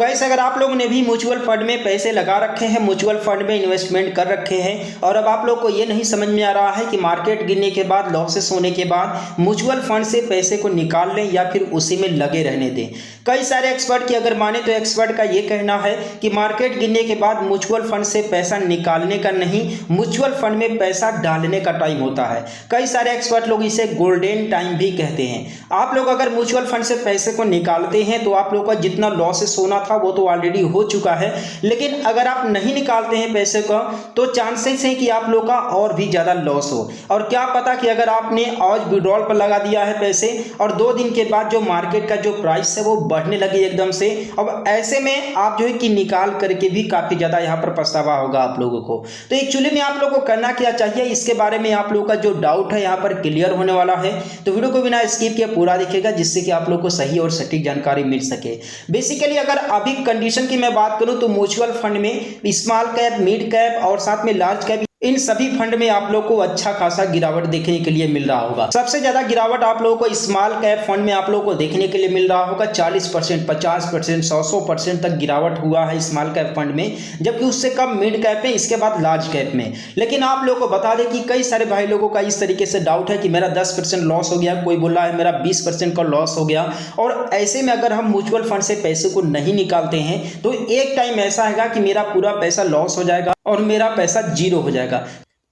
तो गाइस, अगर आप लोगों ने भी म्यूचुअल फंड में पैसे लगा रखे हैं, म्यूचुअल फंड में इन्वेस्टमेंट कर रखे हैं और अब आप लोग को ये नहीं समझ में आ रहा है कि मार्केट गिरने के बाद, लॉसेस होने के बाद म्यूचुअल फंड से पैसे को निकाल लें या फिर उसी में लगे रहने दें। कई सारे एक्सपर्ट की अगर माने तो एक्सपर्ट का ये कहना है कि मार्केट गिरने के बाद म्यूचुअल फंड से पैसा निकालने का नहीं, म्यूचुअल फंड में पैसा डालने का टाइम होता है। कई सारे एक्सपर्ट लोग इसे गोल्डन टाइम भी कहते हैं। आप लोग अगर म्यूचुअल फंड से पैसे को निकालते हैं तो आप लोग का जितना लॉसेस होना था वो तो ऑलरेडी हो चुका है, लेकिन अगर आप नहीं निकालते हैं पैसे को तो चांसेस हैं कि आप लोग का और भी ज़्यादा लॉस हो। और क्या पता कि अगर आपने आज विड्रॉल पर लगा दिया है पैसे और 2 दिन के बाद जो मार्केट का जो प्राइस है वो बढ़ने लगी एकदम से, अब ऐसे में आप जो है कि निकाल करके भी काफ़ी ज़्यादा यहाँ पर पछतावा होगा आप लोगों को। तो एक्चुअली में आप लोगों को करना क्या चाहिए, इसके बारे में आप लोगों का जो डाउट है यहाँ पर क्लियर होने वाला है। तो वीडियो को बिना स्किप किए पूरा देखिएगा जिससे कि आप लोग को सही और सटीक जानकारी मिल सके। बेसिकली अगर अभी कंडीशन की मैं बात करूं तो म्यूचुअल फंड में स्मॉल कैप, मिड कैप और साथ में लार्ज कैप, इन सभी फंड में आप लोग को अच्छा खासा गिरावट देखने के लिए मिल रहा होगा। सबसे ज्यादा गिरावट आप लोगों को स्मॉल कैप फंड में आप लोगों को देखने के लिए मिल रहा होगा। 40%, 50%, 100% तक गिरावट हुआ है स्मॉल कैप फंड में, जबकि उससे कम मिड कैप में, इसके बाद लार्ज कैप में। लेकिन आप लोगों को बता दें कि कई सारे भाई लोगों का इस तरीके से डाउट है कि मेरा 10% लॉस हो गया, कोई बोल रहा है मेरा 20% का लॉस हो गया। और ऐसे में अगर हम म्यूचुअल फंड से पैसे को नहीं निकालते हैं तो एक टाइम ऐसा आएगा कि मेरा पूरा पैसा लॉस हो जाएगा और मेरा पैसा जीरो हो जाएगा।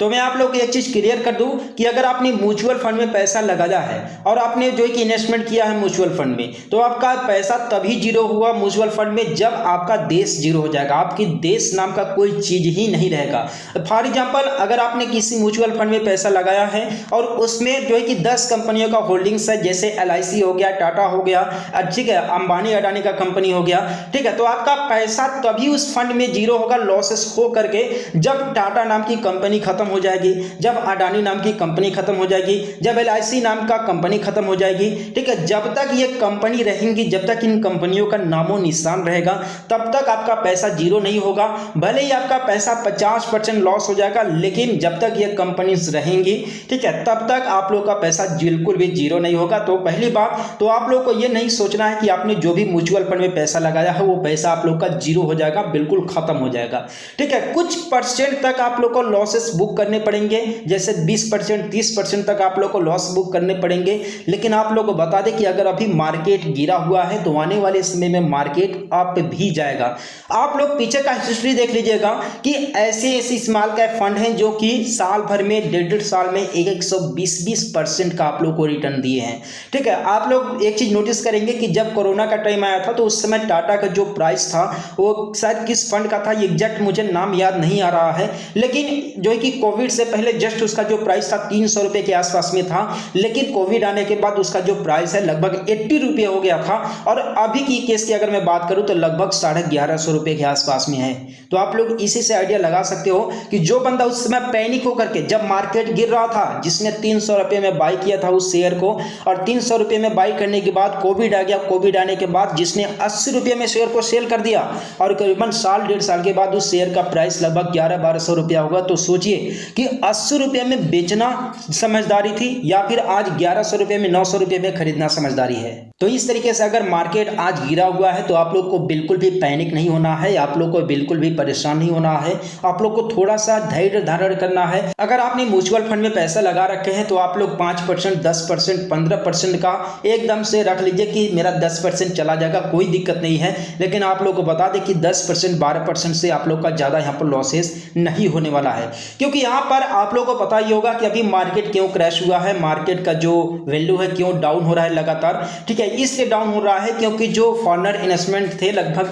तो मैं आप लोग को एक चीज़ क्लियर कर दूं कि अगर आपने म्यूचुअल फंड में पैसा लगाया है और आपने जो है कि इन्वेस्टमेंट किया है म्यूचुअल फंड में, तो आपका पैसा तभी जीरो हुआ म्यूचुअल फंड में जब आपका देश जीरो हो जाएगा, आपकी देश नाम का कोई चीज़ ही नहीं रहेगा। फॉर एग्जाम्पल, अगर आपने किसी म्यूचुअल फंड में पैसा लगाया है और उसमें जो है कि 10 कंपनियों का होल्डिंग्स है, जैसे LIC हो गया, टाटा हो गया, ठीक है, अंबानी अडानी का कंपनी हो गया, ठीक है, तो आपका पैसा तभी उस फंड में जीरो होगा लॉसेस हो करके जब टाटा नाम की कंपनी खत्म हो जाएगी, जब अडानी नाम की कंपनी खत्म हो जाएगी, जब LIC नाम का कंपनी खत्म हो जाएगी, ठीक है। जब तक ये कंपनी रहेंगी, जब तक इन कंपनियों का नामो निशान रहेगा, तब तक आपका पैसा जीरो नहीं होगा। भले ही आपका पैसा 50% लॉस हो जाएगा, लेकिन जब तक ये कंपनीज रहेंगी, ठीक है, तब तक आप लोग का पैसा बिल्कुल भी जीरो नहीं होगा। तो पहली बात तो आप लोग को ये नहीं सोचना है कि आपने जो भी म्यूचुअल फंड में पैसा लगाया है वो पैसा आप लोग का जीरो हो जाएगा, बिल्कुल खत्म हो जाएगा, ठीक है। कुछ परसेंट तक आप लोग को लॉसेस बुक करने पड़ेंगे, जैसे 20%, 30% तक आप लोग को लॉस बुक करने पड़ेंगे। लेकिन आप लोग को बता दें कि अगर अभी मार्केट गिरा हुआ है तो आने वाले समय में मार्केट अप भी जाएगा। आप लोग पीछे का हिस्ट्री देख लीजिएगा कि ऐसे ऐसे स्मॉल कैप फंड हैं जो कि साल भर में, 1.5 साल में 120% का आप लोग को रिटर्न दिए हैं, ठीक है। आप लोग एक चीज नोटिस करेंगे कि जब कोरोना का टाइम आया था तो उस समय टाटा का जो प्राइस था वो शायद किस फंड का था, एग्जैक्ट मुझे नाम याद नहीं आ रहा है, लेकिन जो है कि कोविड से पहले जस्ट उसका जो प्राइस था 300 रुपए के आसपास में था। लेकिन कोविड आने के बाद उसका जो प्राइस है लगभग 80 रुपये हो गया था और अभी की केस की अगर मैं बात करूं तो लगभग 1150 रुपए के आसपास में है। तो आप लोग इसी से आइडिया लगा सकते हो कि जो बंदा उस समय पैनिक होकर के, जब मार्केट गिर रहा था, जिसने 300 रुपये में बाई किया था उस शेयर को और 300 रुपये में बाई करने के बाद कोविड आ गया, कोविड आने के बाद जिसने 80 रुपये में शेयर को सेल कर दिया और करीबन साल 1.5 साल के बाद उस शेयर का प्राइस लगभग 1100-1200 रुपया होगा। तो सोचिए कि 80 रुपये में बेचना समझदारी थी या फिर आज 1100 रुपये में, 900 रुपये में खरीदना समझदारी है। तो इस तरीके से अगर मार्केट आज गिरा हुआ है तो आप लोग को बिल्कुल भी पैनिक नहीं होना है, आप लोग को बिल्कुल भी परेशान नहीं होना है, आप लोग को थोड़ा सा धैर्य धारण करना है। अगर आपने म्यूचुअल फंड में पैसा लगा रखे हैं तो आप लोग 5%, 10%, 15% का एकदम से रख लीजिए कि मेरा 10% चला जाएगा, कोई दिक्कत नहीं है। लेकिन आप लोग को बता दें कि 10%, 12% से आप लोग का ज़्यादा यहाँ पर लॉसेस नहीं होने वाला है, क्योंकि यहाँ पर आप लोग को पता ही होगा कि अभी मार्केट क्यों क्रैश हुआ है, मार्केट का जो वैल्यू है क्यों डाउन हो रहा है लगातार, ठीक है। इसलिए डाउन हो रहा है क्योंकि जो फॉरेनर इन्वेस्टमेंट थे लगभग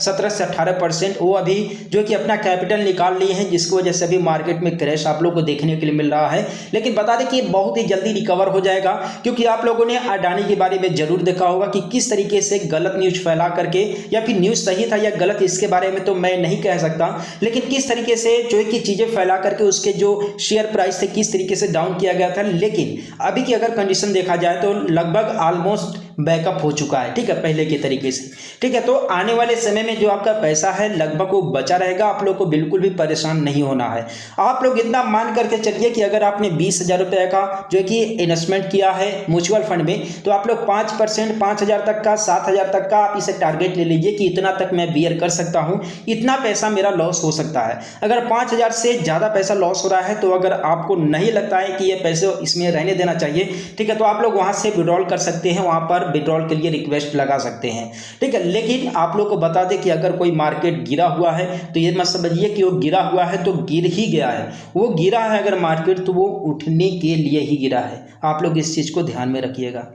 17 से 18%, वो अभी जो कि अपना कैपिटल निकाल लिए हैं, जिसकी वजह से अभी मार्केट में क्रैश आप लोग को देखने के लिए मिल रहा है। लेकिन बता दें कि बहुत ही जल्दी रिकवर हो जाएगा, क्योंकि आप लोगों ने अडानी के बारे में जरूर देखा होगा कि किस तरीके से गलत न्यूज फैला करके, या फिर न्यूज सही था या गलत इसके बारे में तो मैं नहीं कह सकता, लेकिन किस तरीके से जो है कि चीजें फैला करके उसके जो शेयर प्राइस थे किस तरीके से डाउन किया गया था। लेकिन अभी की अगर कंडीशन देखा जाए तो लगभग ऑलमोस्ट बैकअप हो चुका है, ठीक है, पहले के तरीके से, ठीक है। तो आने वाले समय में जो आपका पैसा है लगभग वो बचा रहेगा, आप लोग को बिल्कुल भी परेशान नहीं होना है। आप लोग इतना मान करके चलिए कि अगर आपने 20,000 रुपये का जो है कि इन्वेस्टमेंट किया है म्यूचुअल फंड में, तो आप लोग 5%, 5,000 तक का, 7,000 तक का आप इसे टारगेट ले लीजिए कि इतना तक मैं बियर कर सकता हूँ, इतना पैसा मेरा लॉस हो सकता है। अगर 5,000 से ज़्यादा पैसा लॉस हो रहा है, तो अगर आपको नहीं लगता है कि ये पैसे इसमें रहने देना चाहिए, ठीक है, तो आप लोग वहाँ से विड्रॉल कर सकते हैं, वहाँ पर विड्रॉल के लिए रिक्वेस्ट लगा सकते हैं, ठीक है। लेकिन आप लोग को बता दें कि अगर कोई मार्केट गिरा हुआ है तो ये मत समझिए कि वो गिरा हुआ है तो गिर ही गया है, वो गिरा है अगर मार्केट तो वो उठने के लिए ही गिरा है। आप लोग इस चीज़ को ध्यान में रखिएगा।